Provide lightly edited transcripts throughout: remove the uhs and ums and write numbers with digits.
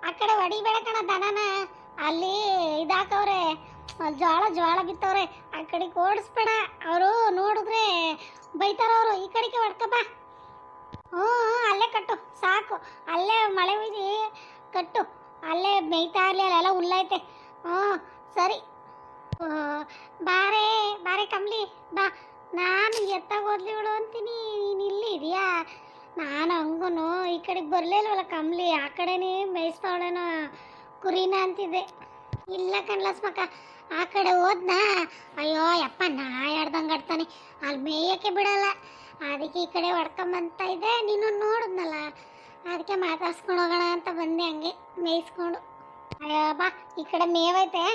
ಆ ಕಡೆ ಹೊಡಿಬೇಡ ಕಣ ದನನ. ಅಲ್ಲಿ ಇದಾಕವ್ರೆ, ಜ್ವಾಳ ಜ್ವಾಳ ಬಿತ್ತವ್ರೆ, ಆ ಕಡೆಗೆ ಓಡಿಸ್ಬೇಡ. ಅವರು ನೋಡಿದ್ರೆ ಬೈತಾರ ಅವರು. ಈ ಕಡೆಗೆ ಹೊಡ್ಕಬ. ಹ್ಞೂ ಅಲ್ಲೇ ಕಟ್ಟು ಸಾಕು. ಅಲ್ಲೇ ಮಳೆ ಹುಯ್ದು ಕಟ್ಟು. ಅಲ್ಲೇ ಮೇಯ್ತಾ ಇರಲಿ, ಅಲ್ಲೆಲ್ಲ ಹುಲ್ಲೈತೆ. ಹ್ಞೂ ಸರಿ. ಬಾರೆ ಬಾರೆ ಕಮ್ಲಿ ಬಾ. ನಾನು ಎತ್ತಾಗ ಓದ್ಲಿಗಳು ಅಂತೀನಿ, ನೀನು ಇಲ್ಲಿ ಇದೆಯಾ? ನಾನು ಹಂಗೂ ಈ ಕಡೆಗೆ ಬರಲಿಲ್ವಲ್ಲ ಕಮ್ಲಿ, ಆ ಕಡೆನೇ ಮೇಯಿಸ್ತಾವಳೇನೋ ಕುರಿನ ಅಂತಿದ್ದೆ. ಇಲ್ಲ ಕಣ್ಲಸ್ಮಕ್ಕ, ಆ ಕಡೆ ಹೋದ್ನಾ, ಅಯ್ಯೋ ಯಪ್ಪ ನಾಯಾಡ್ದಂಗೆ ಆಡ್ತಾನೆ, ಅಲ್ಲಿ ಮೇಯಕ್ಕೆ ಬಿಡಲ್ಲ. ಅದಕ್ಕೆ ಈ ಕಡೆ ಹೊಡ್ಕೊಂಬಂತ ಇದೆ. ನೀನು ನೋಡಿದ್ನಲ್ಲ, ಅದಕ್ಕೆ ಮಾತಾಡ್ಸ್ಕೊಂಡು ಹೋಗೋಣ ಅಂತ ಬಂದೆ, ಹಂಗೆ ಮೇಯಿಸ್ಕೊಂಡು. ಅಯ್ಯೋ ಬಾ, ಈ ಕಡೆ ಮೇವೈತೆ,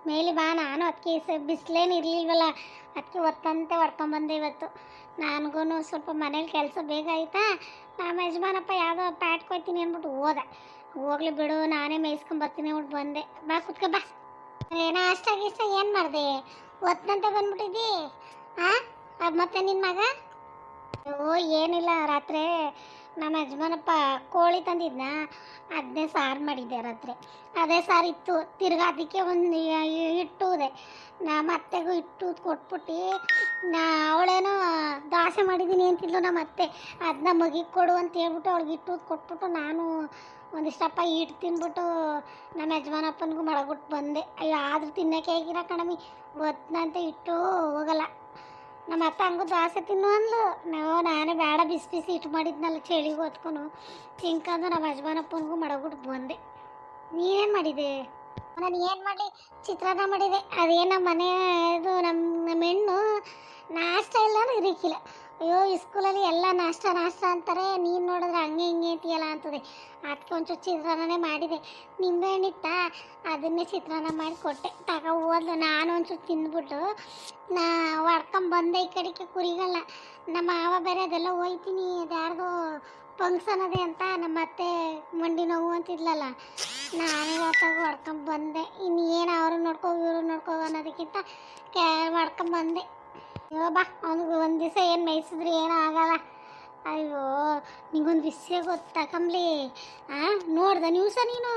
ಮೇಲಿ ಬಾ. ನಾನು ಅದಕ್ಕೆ ಬಿಸಿಲೇನು ಇರಲಿಲ್ವಲ್ಲ, ಅದಕ್ಕೆ ಒತ್ತಂತೆ ಹೊಡ್ಕೊಂಬಂದೆ ಇವತ್ತು. ನನಗೂ ಸ್ವಲ್ಪ ಮನೇಲಿ ಕೆಲಸ ಬೇಗ ಆಯ್ತಾ. ನಮ್ಮ ಯಜಮಾನಪ್ಪ ಯಾವುದೋ ಪ್ಯಾಟ್ ಕೊಯ್ತೀನಿ ಅಂದ್ಬಿಟ್ಟು ಹೋದ. ಹೋಗ್ಲಿ ಬಿಡು, ನಾನೇ ಮೇಯಿಸ್ಕೊಂಬರ್ತೀನಿ ಅಂದ್ಬಿಟ್ಟು ಬಂದೆ. ಬಾ ಕುತ್ಕೊ ಬಾ. ಏನೋ ಅಷ್ಟಾಗಿಷ್ಟ ಏನು ಮಾಡಿದೆ? ಒತ್ತಂತೆ ಬಂದ್ಬಿಟ್ಟಿದ್ದಿ. ಹಾಂ ಮತ್ತೆ ನಿನ್ನ ಮಗ? ಓ ಏನಿಲ್ಲ, ರಾತ್ರಿ ನಮ್ಮ ಯಜಮಾನಪ್ಪ ಕೋಳಿ ತಂದಿದ್ನ, ಅದನ್ನೇ ಸಾರು ಮಾಡಿದ್ದೆ ರಾತ್ರಿ. ಅದೇ ಸಾರು ಇತ್ತು. ತಿರ್ಗಾ ಅದಕ್ಕೆ ಒಂದು ಇಟ್ಟುದೆ. ನಮ್ಮ ಅತ್ತೆಗೂ ಇಟ್ಟು ಕೊಟ್ಬಿಟ್ಟು, ಅವಳೇನೋ ದೋಸೆ ಮಾಡಿದ್ದೀನಿ ಅಂತಿದ್ಲು ನಮ್ಮ ಅತ್ತೆ. ಅದನ್ನ ಮಗಿಗೆ ಕೊಡು ಅಂತ ಹೇಳ್ಬಿಟ್ಟು ಅವಳಿಗೆ ಇಟ್ಟು ಕೊಟ್ಬಿಟ್ಟು, ನಾನು ಒಂದಿಷ್ಟಪ್ಪ ಇಟ್ಟು ತಿನ್ಬಿಟ್ಟು ನಮ್ಮ ಯಜಮಾನಪ್ಪನಿಗೂ ಮಡಗ್ಬಿಟ್ಟು ಬಂದೆ. ಅಯ್ಯೋ ಆದರೂ ತಿನ್ನೋಕೆ ಹೇಗಿರೋ ಕಣಮಿ, ಗೊತ್ತಂತ ಇಟ್ಟು ಹೋಗಲ್ಲ. ನಮ್ಮ ಅತ್ತ ಹಂಗೂ ದೋಸೆ ತಿನ್ನು ಅಂದ್ಲು. ನಾನೇ ಬೇಡ, ಬಿಸಿ ಬಿಸಿ ಇಟ್ಟು ಮಾಡಿದ್ನಲ್ಲ ಚಳಿಗೂ ಹೊತ್ಕೊಂಡು ತಿನ್ಕೊಂಡು ನಮ್ಮ ಯಜಮಾನಪ್ಪನಿಗೂ ಮಡಗ್ಬಿಟ್ಟು ಬಂದೆ. ನೀನೇನು ಮಾಡಿದೆ? ನಾನು ಏನು ಮಾಡಲಿ, ಚಿತ್ರಾನ್ನ ಮಾಡಿದೆ. ಅದೇನು ಮನೆಯದು ನಮ್ಮ ಹೆಣ್ಣು ನಾಷ್ಟ ಇಲ್ಲ ಇರಕ್ಕಿಲ್ಲ. ಅಯ್ಯೋ ಈ ಸ್ಕೂಲಲ್ಲಿ ಎಲ್ಲ ನಾಷ್ಟ ನಾಷ್ಟ ಅಂತಾರೆ, ನೀನು ನೋಡಿದ್ರೆ ಹಂಗೆ ಹಿಂಗೆ ಅಂತೀಯಲ್ಲ ಅಂತದೆ. ಅದಕ್ಕೆ ಒಂಚೂರು ಚಿತ್ರಾನ್ನನೇ ಮಾಡಿದೆ. ನಿಂಬೆಹಣ್ಣಿತ್ತ, ಅದನ್ನೇ ಚಿತ್ರಾನ್ನ ಮಾಡಿ ಕೊಟ್ಟೆ. ಹೋದ್ಲು. ನಾನು ಒಂಚೂರು ತಿಂದ್ಬಿಟ್ಟು ಹೊಡ್ಕೊಂಬಂದೆ ಈ ಕಡೆಗೆ ಕುರಿಗಳನ್ನ. ನಮ್ಮ ಮಾವ ಬೇರೆ ಅದೆಲ್ಲ ಹೋಯ್ತೀನಿ, ಅದು ಯಾರ್ದೋ ಫಂಕ್ಷನ್ ಅದೇ ಅಂತ ನಮ್ಮ ಅತ್ತೆ ಮಂಡಿ ನೋವು ಅಂತಿದ್ಲಲ್ಲ, ನಾನೇ ಹೊತ್ತಾಗ ಹೊಡ್ಕೊಂಬಂದೆ. ಇನ್ನು ಏನು ಅವರು ಇವರು ನೋಡ್ಕೋ ಅನ್ನೋದಕ್ಕಿಂತ ಹೊಡ್ಕೊಂಬಂದೆ. ಅಯ್ಯೋ ಬಾ, ಅವ್ನಿಗೆ ಒಂದು ದಿವಸ ಏನು ಮೇಯಿಸಿದ್ರೆ ಏನೂ ಆಗಲ್ಲ. ಅಯ್ಯೋ ನಿಂಗೊಂದು ವಿಷಯ ಗೊತ್ತಾ ಕಮ್ಲಿ? ನೋಡ್ದ ನ್ಯೂಸ ನೀನು?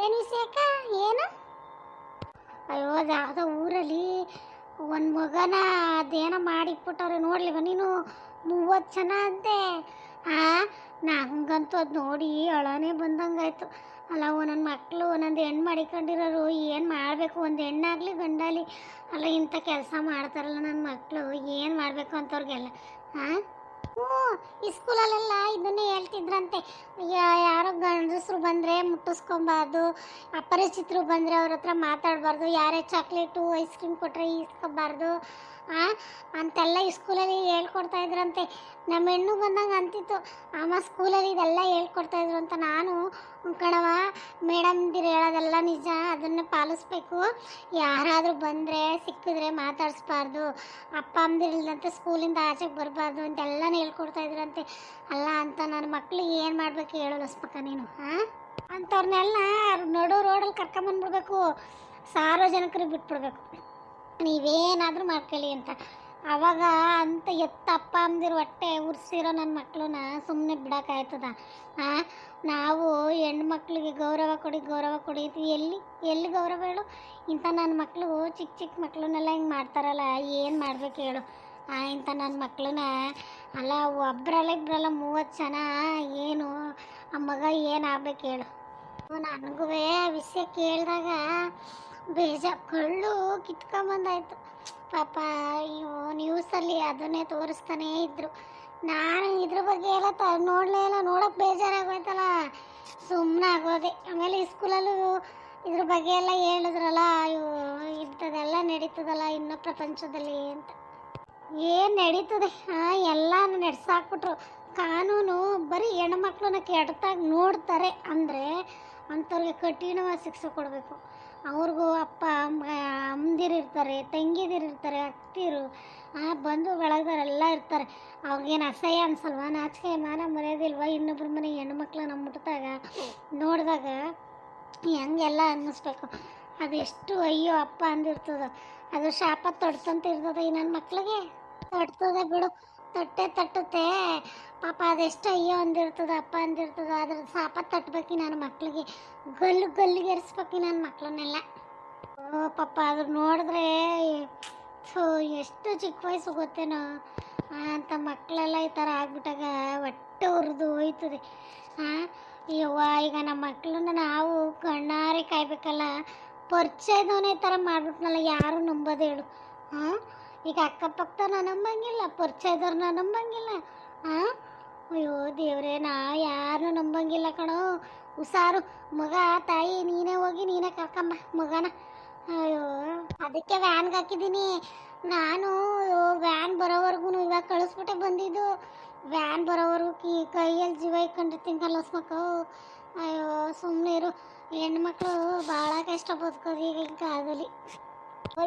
ಏನು ವಿಷಯಕ್ಕ? ಏನು? ಅಯ್ಯೋ ಯಾವುದೋ ಊರಲ್ಲಿ ಒಂದು ಮಗನ ಅದೇನೋ ಮಾಡಿಟ್ಬಿಟ್ಟವ್ರೆ, ನೋಡ್ಲಿವ ನೀನು? 30 ಜನ ಅಂತೆ. ನಂಗಂತೂ ಅದು ನೋಡಿ ಅಳನೇ ಬಂದಂಗಾಯ್ತು. ಅಲ್ಲ ಒಂದೊಂದು ಮಕ್ಕಳು ಒಂದೊಂದು ಹೆಣ್ಣು ಮಾಡಿಕೊಂಡಿರೋರು ಏನು ಮಾಡಬೇಕು? ಒಂದು ಹೆಣ್ಣಾಗಲಿ ಗಂಡಾಗಲಿ ಅಲ್ಲ ಇಂಥ ಕೆಲಸ ಮಾಡ್ತಾರಲ್ಲ ನನ್ನ ಮಕ್ಕಳು, ಏನು ಮಾಡಬೇಕು ಅಂತವ್ರಿಗೆಲ್ಲ. ಹ್ಞೂ ಈ ಸ್ಕೂಲಲ್ಲೆಲ್ಲ ಇದನ್ನೇ ಹೇಳ್ತಿದ್ರಂತೆ, ಯಾರೋ ಗಂಡಸರು ಬಂದರೆ ಮುಟ್ಟಿಸ್ಕೊಬಾರ್ದು, ಅಪರಿಚಿತರು ಬಂದರೆ ಅವ್ರ ಹತ್ರ ಮಾತಾಡಬಾರ್ದು, ಯಾರೇ ಚಾಕ್ಲೇಟು ಐಸ್ ಕ್ರೀಮ್ ಕೊಟ್ಟರೆ ಈಸ್ಕೊಬಾರ್ದು ಅಂತೆಲ್ಲ ಈ ಸ್ಕೂಲಲ್ಲಿ ಹೇಳ್ಕೊಡ್ತಾ ಇದ್ರಂತೆ. ನಮ್ಮ ಹೆಣ್ಣು ಬಂದಂಗೆ ಅಂತಿತ್ತು, ಅಮ್ಮ ಸ್ಕೂಲಲ್ಲಿ ಇದೆಲ್ಲ ಹೇಳ್ಕೊಡ್ತಾಯಿದ್ರು ಅಂತ. ನಾನು ಕಣವ ಮೇಡಮ್ದಿರು ಹೇಳೋದೆಲ್ಲ ನಿಜ, ಅದನ್ನು ಪಾಲಿಸ್ಬೇಕು. ಯಾರಾದರೂ ಬಂದರೆ ಸಿಕ್ಕಿದ್ರೆ ಮಾತಾಡಿಸ್ಬಾರ್ದು, ಅಪ್ಪ ಅಮ್ಮದಿರಿಲ್ಲಂತೆ ಸ್ಕೂಲಿಂದ ಆಚೆಗೆ ಬರಬಾರ್ದು ಅಂತೆಲ್ಲನೂ ಹೇಳ್ಕೊಡ್ತಾಯಿದ್ರಂತೆ. ಅಲ್ಲ ಅಂತ ನನ್ನ ಮಕ್ಳಿಗೆ ಏನು ಮಾಡಬೇಕು ಹೇಳು ಲಸ್ಮಕ್ಕ ನೀನು? ಅಂಥವ್ರನ್ನೆಲ್ಲ ನಡು ರೋಡಲ್ಲಿ ಕರ್ಕೊಂಬಂದ್ಬಿಡ್ಬೇಕು, ಸಾರ್ವಜನಿಕರಿಗೆ ಬಿಟ್ಬಿಡ್ಬೇಕು, ನೀವೇನಾದರೂ ಮಾಡ್ಕೊಳ್ಳಿ ಅಂತ. ಆವಾಗ ಅಂತ ಅಪ್ಪ ಅಮ್ಮದಿರು ಹೊಟ್ಟೆ ಉರ್ಸಿರೋ ನನ್ನ ಮಕ್ಕಳನ್ನ ಸುಮ್ಮನೆ ಬಿಡೋಕ್ಕಾಯ್ತದ? ನಾವು ಹೆಣ್ಮಕ್ಳಿಗೆ ಗೌರವ ಕೊಡಿ ಗೌರವ ಕೊಡಿ ಅಂತೀವಿ. ಎಲ್ಲಿ ಗೌರವ ಹೇಳು? ಇಂಥ ನನ್ನ ಮಕ್ಕಳು ಚಿಕ್ಕ ಚಿಕ್ಕ ಮಕ್ಕಳನ್ನೆಲ್ಲ ಹಿಂಗೆ ಮಾಡ್ತಾರಲ್ಲ, ಏನು ಮಾಡ್ಬೇಕು ಹೇಳು? ಇಂಥ ನನ್ನ ಮಕ್ಕಳನ್ನ ಅಲ್ಲ ಒಬ್ಬರಲ್ಲ ಇಬ್ಬರಲ್ಲ 30 ಜನ, ಏನು ಆ ಮಗ ಏನಾಗಬೇಕು ಹೇಳು? ನನಗೂ ವಿಷಯ ಕೇಳಿದಾಗ ಕಳ್ಳು ಕಿತ್ಕೊಂಬಂದಾಯ್ತು ಪಾಪ. ಅಯ್ಯೋ ನ್ಯೂಸಲ್ಲಿ ಅದನ್ನೇ ತೋರಿಸ್ತಾನೇ ಇದ್ರು. ನಾನು ಇದ್ರ ಬಗ್ಗೆ ಎಲ್ಲ ನೋಡಲೇ ಇಲ್ಲ, ನೋಡೋಕೆ ಬೇಜಾರಾಗೋಯ್ತಲ್ಲ, ಸುಮ್ಮನೆ ಆಗೋದೆ. ಆಮೇಲೆ ಈ ಸ್ಕೂಲಲ್ಲೂ ಇದ್ರ ಬಗ್ಗೆ ಎಲ್ಲ ಹೇಳಿದ್ರಲ್ಲ, ಅಯ್ಯೋ ಇಂಥದ್ದೆಲ್ಲ ನಡೀತದಲ್ಲ ಇನ್ನೂ ಪ್ರಪಂಚದಲ್ಲಿ ಅಂತ. ಏನು ನಡೀತದೆ? ಎಲ್ಲ ನಡೆಸಾಕ್ಬಿಟ್ರು. ಕಾನೂನು ಬರೀ ಹೆಣ್ಮಕ್ಳನ್ನ ಕೆಡ್ತಾಗ ನೋಡ್ತಾರೆ ಅಂದರೆ ಅಂಥವ್ರಿಗೆ ಕಠಿಣವಾಗಿ ಶಿಕ್ಷೆ ಕೊಡಬೇಕು. ಅವ್ರಿಗೂ ಅಪ್ಪ ಅಮ್ಮದಿರಿರ್ತಾರೆ, ತಂಗಿದಿರಿರ್ತಾರೆ, ಅತ್ತಿರು ಬಂಧು ಬಳಗದವರೆಲ್ಲ ಇರ್ತಾರೆ. ಅವ್ರಿಗೇನು ಅಸಹ್ಯ ಅನ್ಸಲ್ವ? ನಾಚಿಕೆ ಮಾನ ಮರ್ಯಾದಿಲ್ವ? ಇನ್ನೊಬ್ರ ಮನೆ ಹೆಣ್ಮಕ್ಳನ್ನ ಮುಟ್ಟಿದಾಗ ನೋಡಿದಾಗ ಹೆಂಗೆಲ್ಲ ಅನ್ನಿಸ್ಬೇಕು? ಅದೆಷ್ಟು ಅಯ್ಯೋ ಅಪ್ಪ ಅಂದಿರ್ತದ, ಅದು ಶಾಪ ತೊಡ್ತಂತ ಇರ್ತದೆ ಈ ನನ್ನ ಮಕ್ಳಿಗೆ. ತೊಡ್ತದೆ ಬಿಡು, ತಟ್ಟೆ ತಟ್ಟುತ್ತೆ ಪಾಪ, ಅದೆಷ್ಟು ಅಯ್ಯೋ ಅಂದಿರ್ತದ ಅಪ್ಪ ಅಂದಿರ್ತದ, ಅದ್ರ ಸಾಪ ತಟ್ಟಬೇಕು ನನ್ನ ಮಕ್ಳಿಗೆ, ಗಲ್ಲಿಗೆ ಎರಿಸ್ಬೇಕು ನನ್ನ ಮಕ್ಳನ್ನೆಲ್ಲ. ಓ ಪಾಪ ಅದ್ರ ನೋಡಿದ್ರೆ ಸೊ ಎಷ್ಟು ಚಿಕ್ಕ ವಯಸ್ಸು ಗೊತ್ತೇನೋ ಅಂತ ಮಕ್ಕಳೆಲ್ಲ ಈ ಥರ ಆಗ್ಬಿಟ್ಟಾಗ ಹೊಟ್ಟೆ ಉರಿದು ಹೋಯ್ತದೆ. ಯವ್ವ ಈಗ ನಮ್ಮ ಮಕ್ಕಳನ್ನ ನಾವು ಕಣ್ಣಾರೆ ಕಾಯ್ಬೇಕಲ್ಲ, ಪರಿಚಯದವನೇ ಈ ಥರ ಮಾಡ್ಬಿಟ್ನಲ್ಲ, ಯಾರು ನಂಬೋದು ಹೇಳು? ಈಗ ಅಕ್ಕಪಕ್ಕನ ನಂಬಂಗಿಲ್ಲ, ಪರಿಚಯದವ್ರನ್ನ ನಂಬಂಗಿಲ್ಲ. ಅಯ್ಯೋ ದೇವ್ರೆ, ನಾ ಯಾರನ್ನೂ ನಂಬಂಗಿಲ್ಲ ಕಣೋ. ಹುಷಾರು ಮಗ, ತಾಯಿ ನೀನೇ ಹೋಗಿ ನೀನೇ ಕರ್ಕೊಂಬ ಮಗನ. ಅಯ್ಯೋ ಅದಕ್ಕೆ ವ್ಯಾನ್ಗೆ ಹಾಕಿದ್ದೀನಿ ನಾನು. ವ್ಯಾನ್ ಬರೋವರೆಗೂ ಇವಾಗ ಕಳಿಸ್ಬಿಟ್ಟೆ ಬಂದಿದ್ದು. ವ್ಯಾನ್ ಬರೋವರೆಗೂ ಕೈಯಲ್ಲಿ ಜೀವ ಇಟ್ಕೊಂಡಿರ್ತೀನಿ ಕಲಸ್ಮಕ್ಕು. ಅಯ್ಯೋ ಸುಮ್ಮನೆ ಇರು, ಹೆಣ್ಮಕ್ಳು ಭಾಳ ಕಷ್ಟ ಬದುಕೋದು ಈಗಿನ ಕಾಲದಲ್ಲಿ.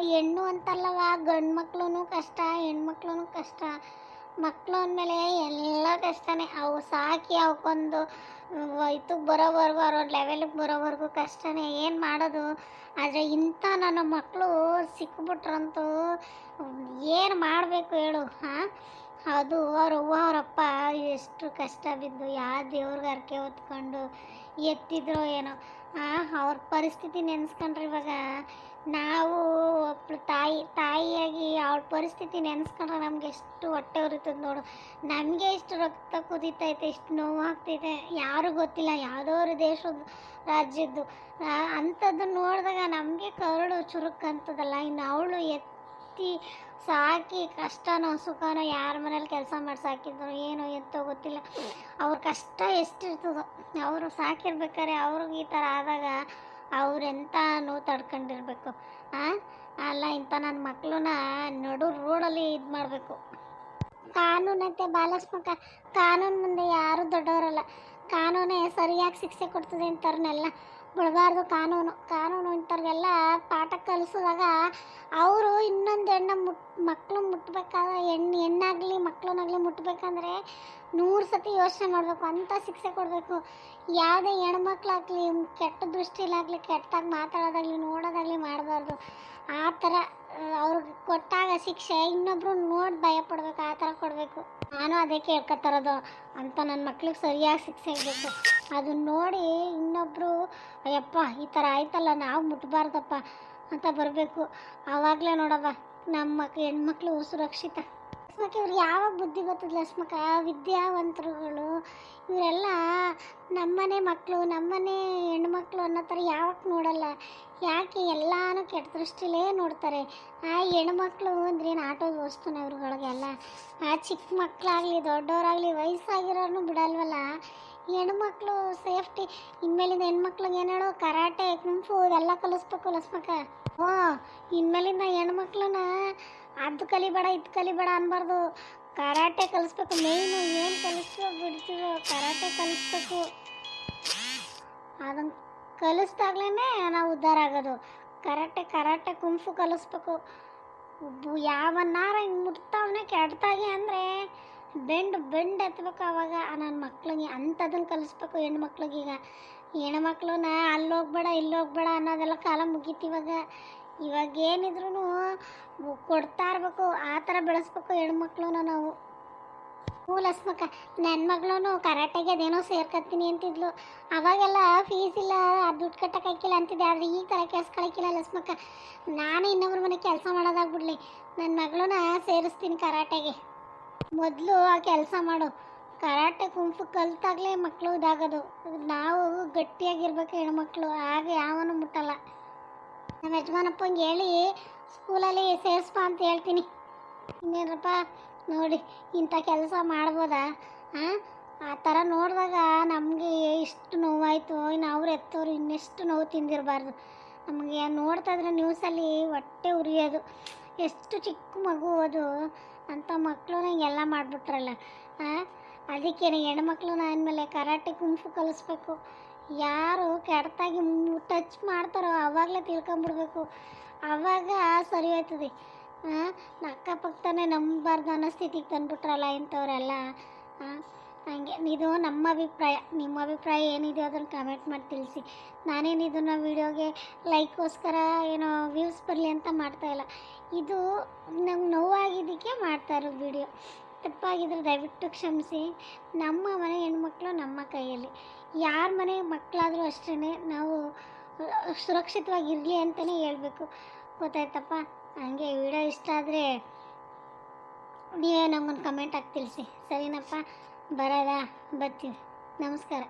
ಹೆಣ್ಣು ಅಂತಲ್ಲವ, ಗಂಡು ಮಕ್ಳು ಕಷ್ಟ, ಹೆಣ್ಮಕ್ಳು ಕಷ್ಟ. ಮಕ್ಕಳು ಅಂದಮೇಲೆ ಎಲ್ಲ ಕಷ್ಟನೇ. ಅವು ಸಾಕಿ ಅವಕ್ಕೊಂದು ಇದಕ್ಕೆ ಬರೋವರೆಗೂ, ಅವ್ರ ಲೆವೆಲಿಗೆ ಬರೋವರೆಗೂ ಕಷ್ಟನೇ. ಏನು ಮಾಡೋದು? ಆದರೆ ಇಂಥ ನನ್ನ ಮಕ್ಕಳು ಸಿಕ್ಬಿಟ್ರಂತೂ ಏನು ಮಾಡಬೇಕು ಹೇಳು? ಅದು ಅವ್ರ ಅವ್ವ ಅವರಪ್ಪ ಎಷ್ಟು ಕಷ್ಟ ಬಿದ್ದು ಯಾವ ದೇವ್ರಿಗೆ ಅರ್ಕೆ ಹೊತ್ಕೊಂಡು ಎತ್ತಿದ್ರೋ ಏನೋ. ಅವ್ರ ಪರಿಸ್ಥಿತಿ ನೆನೆಸ್ಕೊಂಡ್ರೆ ಇವಾಗ ನಾವು ಒಬ್ಬಳು ತಾಯಿಯಾಗಿ ಅವಳ ಪರಿಸ್ಥಿತಿ ನೆನೆಸ್ಕೊಂಡ್ರೆ ನಮ್ಗೆ ಎಷ್ಟು ಹೊಟ್ಟೆ ಉರಿತದೆ ನೋಡು. ನಮಗೆ ಎಷ್ಟು ರಕ್ತ ಕುದೀತೈತೆ, ಎಷ್ಟು ನೋವು ಆಗ್ತೈತೆ, ಯಾರೂ ಗೊತ್ತಿಲ್ಲ, ಯಾವುದೋ ದೇಶದ ರಾಜ್ಯದ್ದು ಅಂಥದ್ದು ನೋಡಿದಾಗ ನಮಗೆ ಕರುಳು ಚುರುಕಂತದಲ್ಲ. ಇನ್ನು ಅವಳು ಎತ್ತಿ ಸಾಕಿ ಕಷ್ಟನೋ ಸುಖನೋ ಯಾರ ಮನೇಲಿ ಕೆಲಸ ಮಾಡಿ ಸಾಕಿದ್ರು ಏನೋ ಎಂತೋ ಗೊತ್ತಿಲ್ಲ. ಅವ್ರ ಕಷ್ಟ ಎಷ್ಟಿರ್ತದೋ. ಅವರು ಸಾಕಿರ್ಬೇಕಾದ್ರೆ ಅವ್ರಿಗೆ ಈ ಥರ ಆದಾಗ ಅವ್ರೆಂತ ನೋವು ತಡ್ಕೊಂಡಿರ್ಬೇಕು. ಅಲ್ಲ ಇಂಥ ನನ್ನ ಮಕ್ಕಳನ್ನ ನಡು ರೋಡಲ್ಲಿ ಇದು ಮಾಡಬೇಕು. ಕಾನೂನಂತೆ ಬಾಲಸ್ಮಕ, ಕಾನೂನು ಮುಂದೆ ಯಾರೂ ದೊಡ್ಡವರಲ್ಲ. ಕಾನೂನೇ ಸರಿಯಾಗಿ ಶಿಕ್ಷೆ ಕೊಡ್ತದೆ ಇಂಥವ್ರನ್ನೆಲ್ಲ ಬಿಡಬಾರ್ದು. ಕಾನೂನು ಇಂಥವ್ರಿಗೆಲ್ಲ ಪಾಠ ಕಲಿಸಿದಾಗ ಅವರು ಇನ್ನೊಂದು ಮಕ್ಕಳು ಮುಟ್ಟಬೇಕಾದ್ರೆ, ಹೆಣ್ಣಾಗಲಿ ಮಕ್ಕಳನ್ನಾಗಲಿ ಮುಟ್ಟಬೇಕಂದ್ರೆ 100 ಸತಿ ಯೋಚನೆ ಮಾಡಬೇಕು, ಅಂಥ ಶಿಕ್ಷೆ ಕೊಡಬೇಕು. ಯಾವುದೇ ಹೆಣ್ಮಕ್ಳಾಗಲಿ ಕೆಟ್ಟ ದೃಷ್ಟಿಲಾಗಲಿ, ಕೆಟ್ಟದಾಗಿ ಮಾತಾಡೋದಾಗಲಿ ನೋಡೋದಾಗಲಿ ಮಾಡಬಾರ್ದು. ಆ ಥರ ಅವ್ರಿಗೆ ಕೊಟ್ಟಾಗ ಶಿಕ್ಷೆ ಇನ್ನೊಬ್ರು ನೋಡಿ ಭಯ ಪಡಬೇಕು, ಆ ಥರ ಕೊಡಬೇಕು. ನಾನು ಅದೇ ಕೇಳ್ಕೊತಾರದು ಅಂತ ನನ್ನ ಮಕ್ಳಿಗೆ ಸರಿಯಾಗಿ ಶಿಕ್ಷೆ ಇರಬೇಕು. ಅದನ್ನ ನೋಡಿ ಇನ್ನೊಬ್ಬರು ಅಯ್ಯಪ್ಪ ಈ ಥರ ಆಯ್ತಲ್ಲ ನಾವು ಮುಟ್ಬಾರ್ದಪ್ಪ ಅಂತ ಬರಬೇಕು. ಆವಾಗಲೇ ನೋಡವ್ವ ನಮ್ಮ ಹೆಣ್ಮಕ್ಳು ಸುರಕ್ಷಿತ. ಇವ್ರು ಯಾವಾಗ ಬುದ್ಧಿ ಗೊತ್ತಿಲ್ಲ ಸ್ಮಕ, ವಿದ್ಯಾವಂತರುಗಳು ಇವರೆಲ್ಲ ನಮ್ಮನೆ ಮಕ್ಕಳು, ನಮ್ಮನೆ ಹೆಣ್ಮಕ್ಳು ಅನ್ನೋ ಥರ ಯಾವಾಗ ನೋಡಲ್ಲ. ಯಾಕೆ ಎಲ್ಲನೂ ಕೆಟ್ಟ ದೃಷ್ಟಿಲೇ ನೋಡ್ತಾರೆ. ಹೆಣ್ಮಕ್ಳು ಅಂದ್ರೇನು ಆಟೋದ ವಸ್ತುನ ಇವ್ರುಗಳಿಗೆಲ್ಲ. ಚಿಕ್ಕ ಮಕ್ಕಳಾಗಲಿ ದೊಡ್ಡವರಾಗಲಿ ವಯಸ್ಸಾಗಿರೋನು ಬಿಡಲ್ವಲ್ಲ. ಹೆಣ್ಮಕ್ಳು ಸೇಫ್ಟಿ. ಇನ್ಮೇಲಿಂದ ಹೆಣ್ಮಕ್ಳಿಗೆ ಏನು ಹೇಳೋ, ಕರಾಟೆ ಕುಂಫು ಇವೆಲ್ಲ ಕಲಿಸ್ಬೇಕು ಲಸ್ಮಕ. ಇನ್ಮೇಲಿಂದ ಹೆಣ್ಮಕ್ಳನ್ನ ಅದು ಕಲಿಬೇಡ ಇದು ಕಲಿಬೇಡ ಅನ್ಬಾರ್ದು, ಕರಾಟೆ ಕಲಿಸ್ಬೇಕು. ಮೇಯ್ನು ಏನು ಕಲಿಸ್ತೀವೋ ಬಿಡ್ತೀವೋ ಕರಾಟೆ ಕಲಿಸ್ಬೇಕು. ಅದನ್ನು ಕಲಿಸ್ದಾಗ್ಲೇ ನಾವು ಉದ್ಧಾರ ಆಗೋದು. ಕರಾಟೆ ಕುಂಫು ಕಲಿಸ್ಬೇಕು. ಯಾವನ್ನಾರ ಹಿಂಗೆ ಮುಟ್ತಾವನೆ ಕೆಡ್ತಾಗೆ ಅಂದರೆ ಬೆಂಡ್ ಎತ್ತಬೇಕು. ಆವಾಗ ನನ್ನ ಮಕ್ಳಿಗೆ ಅಂಥದನ್ನು ಕಲಿಸ್ಬೇಕು ಹೆಣ್ಮಕ್ಳಿಗೀಗ. ಹೆಣ್ಮಕ್ಳನ್ನ ಅಲ್ಲಿ ಹೋಗ್ಬೇಡ ಇಲ್ಲಿ ಹೋಗ್ಬೇಡ ಅನ್ನೋದೆಲ್ಲ ಕಾಲ ಮುಗೀತಿವಾಗ. ಇವಾಗ ಏನಿದ್ರು ಕೊಡ್ತಾ ಇರಬೇಕು, ಆ ಥರ ಬೆಳೆಸ್ಬೇಕು ಹೆಣ್ಮಕ್ಳನ್ನ ನಾವು. ಲಸ್ಮಕ್ಕ ನನ್ನ ಮಗಳು ಕರಾಟೆಗೆ ಅದೇನೋ ಸೇರ್ಕೊತೀನಿ ಅಂತಿದ್ಲು. ಅವಾಗೆಲ್ಲ ಫೀಸ್ ಇಲ್ಲ, ದುಡ್ಡು ಕಟ್ಟೋಕ್ಕಾಗಿಲ್ಲ ಅಂತಿದ್ದೆ. ಆದರೆ ಈ ಥರ ಕೆಲ್ಸ್ಕೊಳಕ್ಕಿಲ್ಲ ಲಸ್ಮಕ್ಕ. ನಾನು ಇನ್ನೊಬ್ರ ಮನೆ ಕೆಲಸ ಮಾಡೋದಾಗ್ಬಿಡ್ಲಿ, ನನ್ನ ಮಗಳನ್ನ ಸೇರಿಸ್ತೀನಿ ಕರಾಟೆಗೆ. ಮೊದಲು ಆ ಕೆಲಸ ಮಾಡು. ಕರಾಟೆ ಕುಂಫು ಕಲ್ತಾಗಲೇ ಮಕ್ಕಳು ಇದಾಗೋದು. ನಾವು ಗಟ್ಟಿಯಾಗಿರ್ಬೇಕು ಹೆಣ್ಮಕ್ಳು, ಆಗ ಯಾವನು ಮುಟ್ಟಲ್ಲ. ನಮ್ಮ ಯಜಮಾನಪ್ಪಂಗೆ ಹೇಳಿ ಸ್ಕೂಲಲ್ಲಿ ಸೇರಿಸ್ಪ ಅಂತ ಹೇಳ್ತೀನಿ. ಇನ್ನೇನಪ್ಪ ನೋಡಿ ಇಂಥ ಕೆಲಸ ಮಾಡ್ಬೋದಾ? ಆ ಥರ ನೋಡಿದಾಗ ನಮಗೆ ಇಷ್ಟು ನೋವಾಯಿತು, ಇನ್ನು ಅವ್ರು ಎತ್ತೋರು ಇನ್ನೆಷ್ಟು ನೋವು ತಿಂದಿರಬಾರ್ದು. ನಮಗೆ ನೋಡ್ತಾ ಇದ್ರೆ ನ್ಯೂಸಲ್ಲಿ ಹೊಟ್ಟೆ ಉರಿಯೋದು. ಎಷ್ಟು ಚಿಕ್ಕ ಮಗು ಅದು, ಅಂಥ ಮಕ್ಕಳು ಹಿಂಗೆಲ್ಲ ಮಾಡಿಬಿಟ್ರಲ್ಲ. ಅದಕ್ಕೇನೆ ಹೆಣ್ಮಕ್ಳನ್ನ ಅಂದಮೇಲೆ ಕರಾಟೆ ಕುಂಫು ಕಲಿಸ್ಬೇಕು. ಯಾರು ಕೆಡ್ತಾಗಿ ಟಚ್ ಮಾಡ್ತಾರೋ ಆವಾಗಲೇ ತಿಳ್ಕೊಂಬಿಡ್ಬೇಕು, ಆವಾಗ ಸರಿ ಹೋಯ್ತದೆ. ಅಕ್ಕಪಕ್ಕನೇ ನಂಬಬಾರ್ದು ಅನ್ನೋ ಸ್ಥಿತಿಗೆ ತಂದುಬಿಟ್ರಲ್ಲ ಇಂಥವರೆಲ್ಲ. ಹಾಗೆ ಇದು ನಮ್ಮ ಅಭಿಪ್ರಾಯ. ನಿಮ್ಮ ಅಭಿಪ್ರಾಯ ಏನಿದೆ ಅದನ್ನು ಕಮೆಂಟ್ ಮಾಡಿ ತಿಳಿಸಿ. ನಾನೇನು ಇದನ್ನು ವೀಡಿಯೋಗೆ ಲೈಕ್ಗೋಸ್ಕರ ಏನೋ ವ್ಯೂಸ್ ಬರಲಿ ಅಂತ ಮಾಡ್ತಾಯಿಲ್ಲ. ಇದು ನಂಗೆ ನೋವಾಗಿದ್ದಕ್ಕೆ ಮಾಡ್ತಾಯಿರೋದು ವೀಡಿಯೋ. ತಪ್ಪಾಗಿದ್ರೆ ದಯವಿಟ್ಟು ಕ್ಷಮಿಸಿ. ನಮ್ಮ ಮನೆ ಹೆಣ್ಮಕ್ಳು ನಮ್ಮ ಕೈಯಲ್ಲಿ. ಯಾರ ಮನೆ ಮಕ್ಕಳಾದರೂ ಅಷ್ಟೇ ನಾವು ಸುರಕ್ಷಿತವಾಗಿರಲಿ ಅಂತಲೇ ಹೇಳಬೇಕು. ಗೊತ್ತಾಯ್ತಪ್ಪ? ಹಂಗೆ ವಿಡಿಯೋ ಇಷ್ಟ ಆದರೆ ನೀವೇ ನಮಗೊಂದು ಕಮೆಂಟ್ ಹಾಕಿ ತಿಳಿಸಿ. ಸರಿನಪ್ಪ? ಬರೋದಾ? ಬರ್ತೀವಿ. ನಮಸ್ಕಾರ.